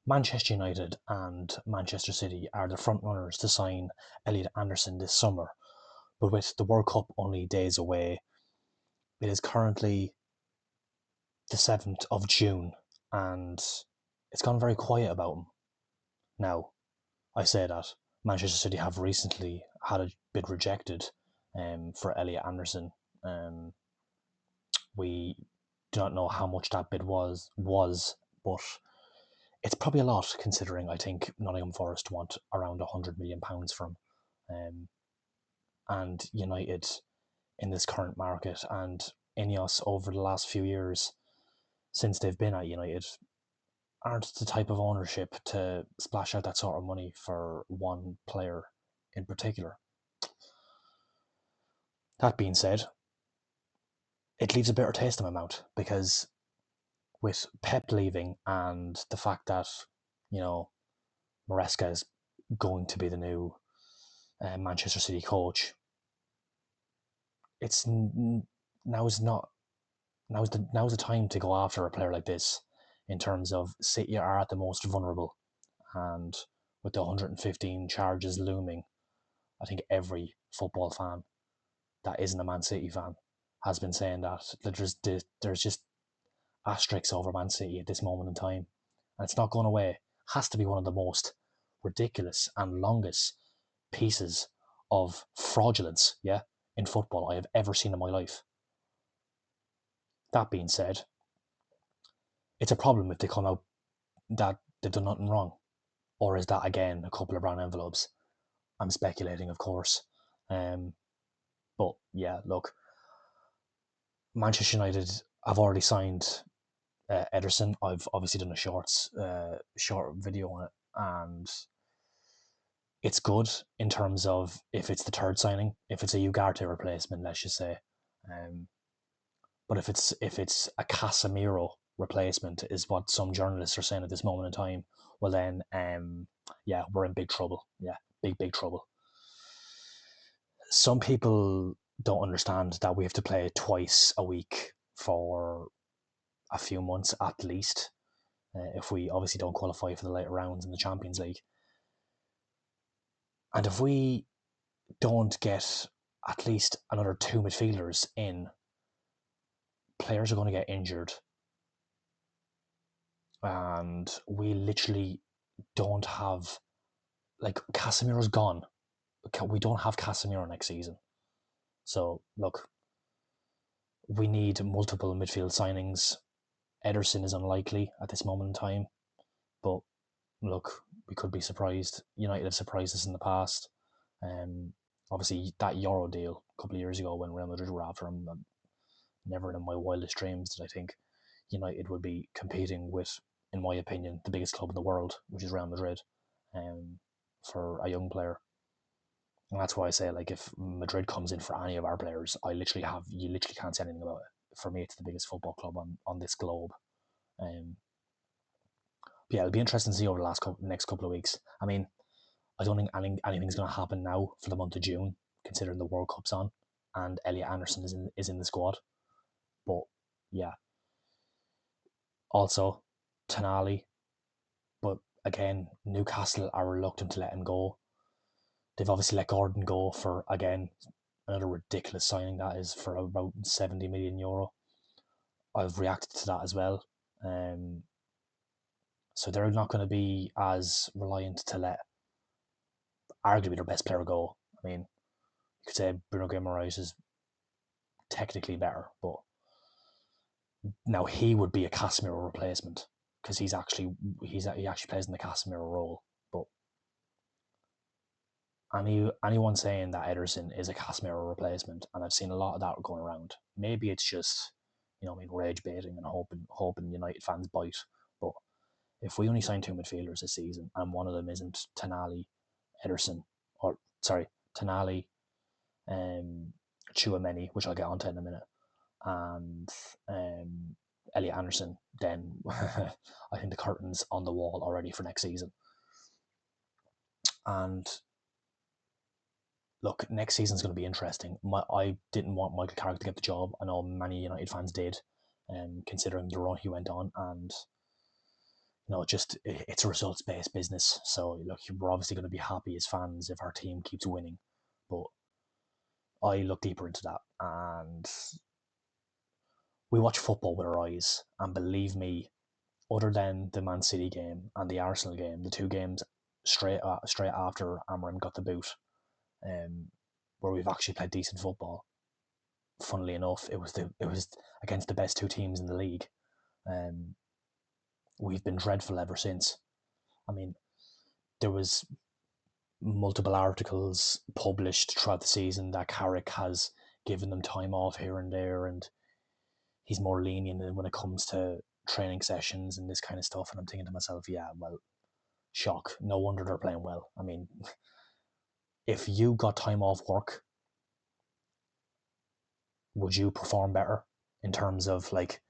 Manchester United and Manchester City are the front runners to sign Elliot Anderson this summer. But with the World Cup only days away, it is currently the 7th of June and it's gone very quiet about him. Now, I say that Manchester City have recently had a bid rejected for Elliot Anderson. We do not know how much that bid was, but it's probably a lot considering I think Nottingham Forest want around £100 million from him, and United in this current market and Ineos over the last few years since they've been at United aren't the type of ownership to splash out that sort of money for one player in particular. That being said, it leaves a bitter taste in my mouth because with Pep leaving and the fact that, you know, Maresca is going to be the new Manchester City coach, it's now's not now's the time to go after a player like this. In terms of City are at the most vulnerable, and with the 115 charges looming, I think every football fan that isn't a Man City fan has been saying that there's just asterisks over Man City at this moment in time, and it's not going away. It has to be one of the most ridiculous and longest pieces of fraudulence, in football I have ever seen in my life. That being said, it's a problem if they come out that they've done nothing wrong, or is that again a couple of brown envelopes? I'm speculating, of course, but yeah, look, Manchester United have already signed Ederson. I've obviously done a short video on it, and it's good in terms of if it's the third signing, if it's a Ugarte replacement, let's just say. But if it's a Casemiro replacement, is what some journalists are saying at this moment in time, well then, yeah, we're in big trouble. Yeah, big trouble. Some people don't understand that we have to play twice a week for a few months at least, if we obviously don't qualify for the later rounds in the Champions League. And if we don't get at least another two midfielders in, players are going to get injured. And we literally don't have, like, Casemiro's gone. We don't have Casemiro next season. So, look, we need multiple midfield signings. Ederson is unlikely at this moment in time. But, look, we could be surprised. United have surprised us in the past. Obviously, that Euro deal a couple of years ago when Real Madrid were after him, never in my wildest dreams did I think United would be competing with, in my opinion, the biggest club in the world, which is Real Madrid, for a young player. And that's why I say, like, if Madrid comes in for any of our players, you literally can't say anything about it. For me, it's the biggest football club on this globe. Yeah, it'll be interesting to see over the next couple of weeks. I mean, I don't think anything's going to happen now for the month of June, considering the World Cup's on and Elliot Anderson is in the squad. But yeah, also Tonali, but again, Newcastle are reluctant to let him go. They've obviously let Gordon go for, again, another ridiculous signing that is, for about €70 million. I've reacted to that as well. So they're not going to be as reliant to let arguably their best player go. I mean, you could say Bruno Guimaraes is technically better, but now he would be a Casemiro replacement because he actually plays in the Casemiro role. But anyone saying that Ederson is a Casemiro replacement, and I've seen a lot of that going around. Maybe it's just, rage baiting and hoping United fans bite. But if we only sign two midfielders this season and one of them isn't Tonali, Ederson, or sorry, Tonali, Chouameni, which I'll get onto in a minute, and Elliot Anderson, then I think the curtain's on the wall already for next season. And look, next season's going to be interesting. I didn't want Michael Carrick to get the job. I know many United fans did, considering the run he went on. And just it's a results based business. So look, we're obviously going to be happy as fans if our team keeps winning, but I look deeper into that, and we watch football with our eyes, and believe me, other than the Man City game and the Arsenal game, the two games straight after Amorim got the boot, where we've actually played decent football. Funnily enough, it was against the best two teams in the league. Um, we've been dreadful ever since. I mean, there was multiple articles published throughout the season that Carrick has given them time off here and there, and he's more lenient when it comes to training sessions and this kind of stuff. And I'm thinking to myself, yeah, well, shock. No wonder they're playing well. I mean, if you got time off work, would you perform better in terms of like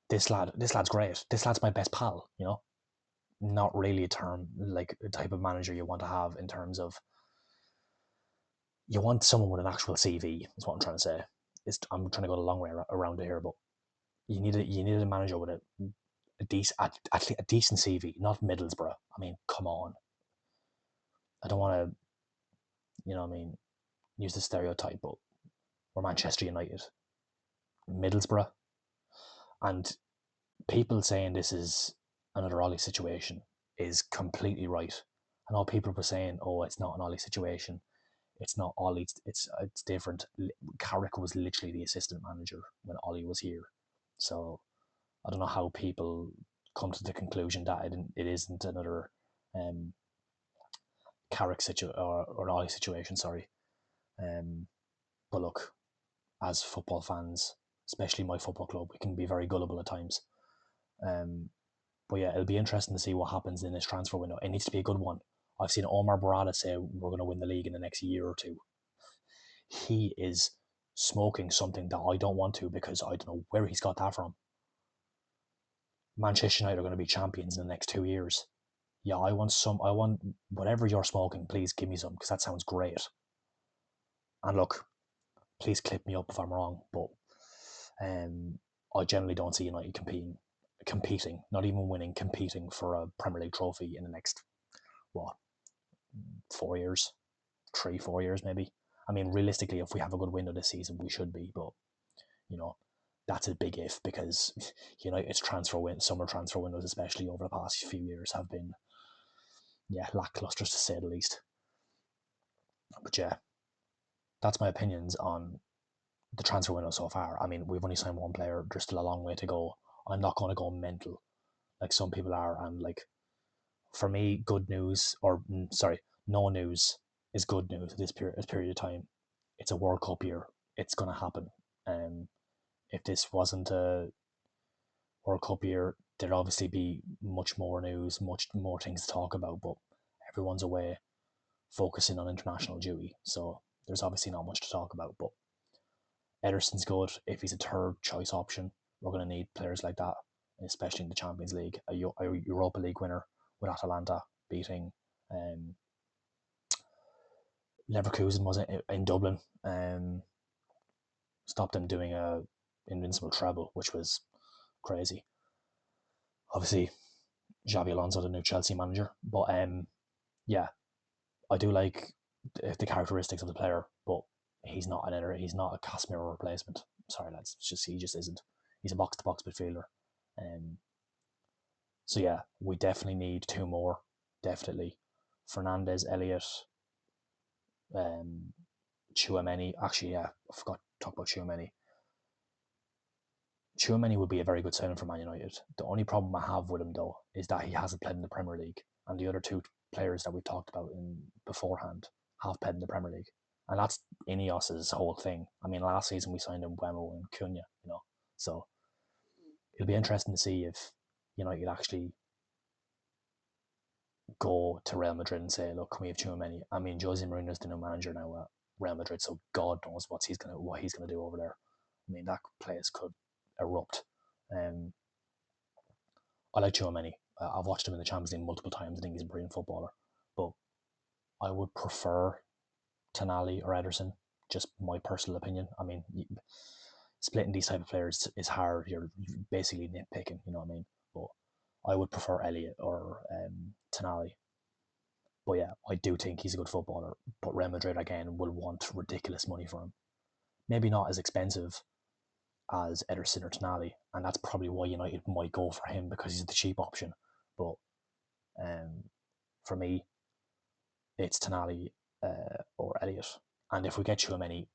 this lad's great. This lad's my best pal, Not really a term like a type of manager you want to have in terms of you want someone with an actual CV, is what I'm trying to say. I'm trying to go the long way around it here, but you need a manager with a decent CV, not Middlesbrough. I mean, come on. I don't want to, use the stereotype, but we're Manchester United, Middlesbrough, and people saying this is another Ollie situation is completely right. I know people were saying, "Oh, it's not an Ollie situation. It's not Ollie. It's different." Carrick was literally the assistant manager when Ollie was here, so I don't know how people come to the conclusion that it isn't another um, Carrick situation or Ollie situation. Sorry, but look, as football fans, especially my football club, we can be very gullible at times. But yeah, it'll be interesting to see what happens in this transfer window. It needs to be a good one. I've seen Omar Barada say we're going to win the league in the next year or two. He is smoking something that I don't want to, because I don't know where he's got that from. Manchester United are going to be champions in the next 2 years. Yeah, I want whatever you're smoking, please give me some, because that sounds great. And look, please clip me up if I'm wrong, but I generally don't see United competing, not even winning, competing for a Premier League trophy in the next, what, 4 years, 3-4 years maybe. I mean, realistically, if we have a good window this season, we should be, but that's a big if, because United's summer transfer windows, especially over the past few years, have been lackluster to say the least. But yeah, that's my opinions on the transfer window so far. I mean, we've only signed one player. There's still a long way to go. I'm not going to go mental like some people are, and like, for me, good news, or sorry, no news is good news at this period of time. It's a World Cup year. It's going to happen. If this wasn't a World Cup year, there'd obviously be much more news, much more things to talk about, but everyone's away focusing on international duty, so there's obviously not much to talk about. But Ederson's good. If he's a third choice option, we're going to need players like that, especially in the Champions League. A Europa League winner with Atalanta beating Leverkusen, was it, in Dublin, stopped them doing a invincible treble, which was crazy. Obviously, Xabi Alonso, the new Chelsea manager, but yeah, I do like the characteristics of the player, but he's not a Casemiro replacement. Sorry, lads, he just isn't. He's a box to box midfielder. So yeah, we definitely need two more. Definitely, Fernandez, Elliott, Tchouameni. Actually, yeah, I forgot to talk about Tchouameni. Tchouameni would be a very good signing for Man United. The only problem I have with him, though, is that he hasn't played in the Premier League, and the other two players that we talked about beforehand have played in the Premier League, and that's Ineos's whole thing. I mean, last season we signed him Mbeumo and Cunha, so it'll be interesting to see if United actually go to Real Madrid and say, look, can we have Tchouameni? I mean, Jose Mourinho's the new manager now at Real Madrid, so God knows what he's gonna do over there. I mean, that place could erupt. I like Tchouameni. I've watched him in the Champions League multiple times. I think he's a brilliant footballer, but I would prefer Tonali or Ederson. Just my personal opinion. I mean, splitting these type of players is hard. You're basically nitpicking, you know what I mean? But I would prefer Elliott or Tonali. But yeah, I do think he's a good footballer. But Real Madrid again will want ridiculous money for him. Maybe not as expensive as Ederson or Tonali, and that's probably why United might go for him because he's the cheap option. But for me, it's Tonali or Elliott. And if we get Tchouaméni,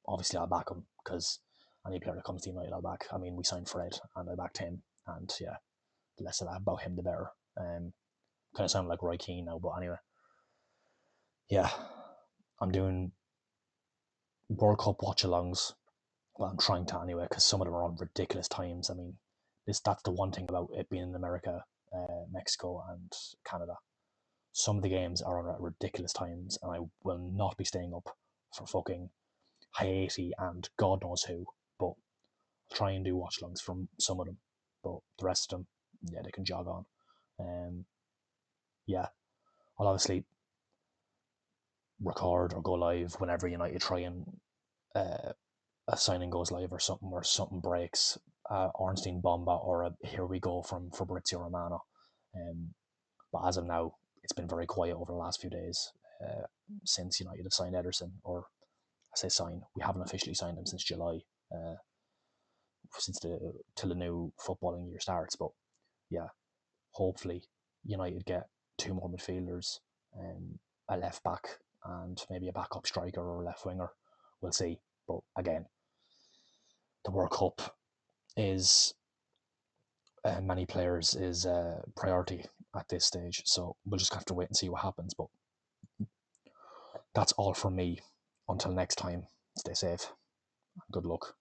obviously I'll back him because any player that comes to United, I'll back. I mean, we signed Fred and I backed him, and yeah, the less of that about him, the better. Kind of sound like Roy Keane now, but anyway, yeah, I'm doing World Cup watch-alongs. Well, I'm trying to anyway because some of them are on ridiculous times. I mean, that's the one thing about it being in America, Mexico, and Canada. Some of the games are on at ridiculous times, and I will not be staying up for fucking Haiti and God knows who. But I'll try and do watch-alongs from some of them, but the rest of them, yeah, they can jog on. Yeah, I'll obviously record or go live whenever United try and a signing goes live or something breaks, Ornstein Bomba or a here we go from Fabrizio Romano. But as of now, it's been very quiet over the last few days since United have signed Ederson, or I say sign, we haven't officially signed him since July, till the new footballing year starts. But yeah, hopefully United get two more midfielders, a left back and maybe a backup striker or a left winger. We'll see. But again, the World Cup is many players is a priority at this stage. So we'll just have to wait and see what happens. But that's all from me. Until next time, stay safe. Good luck.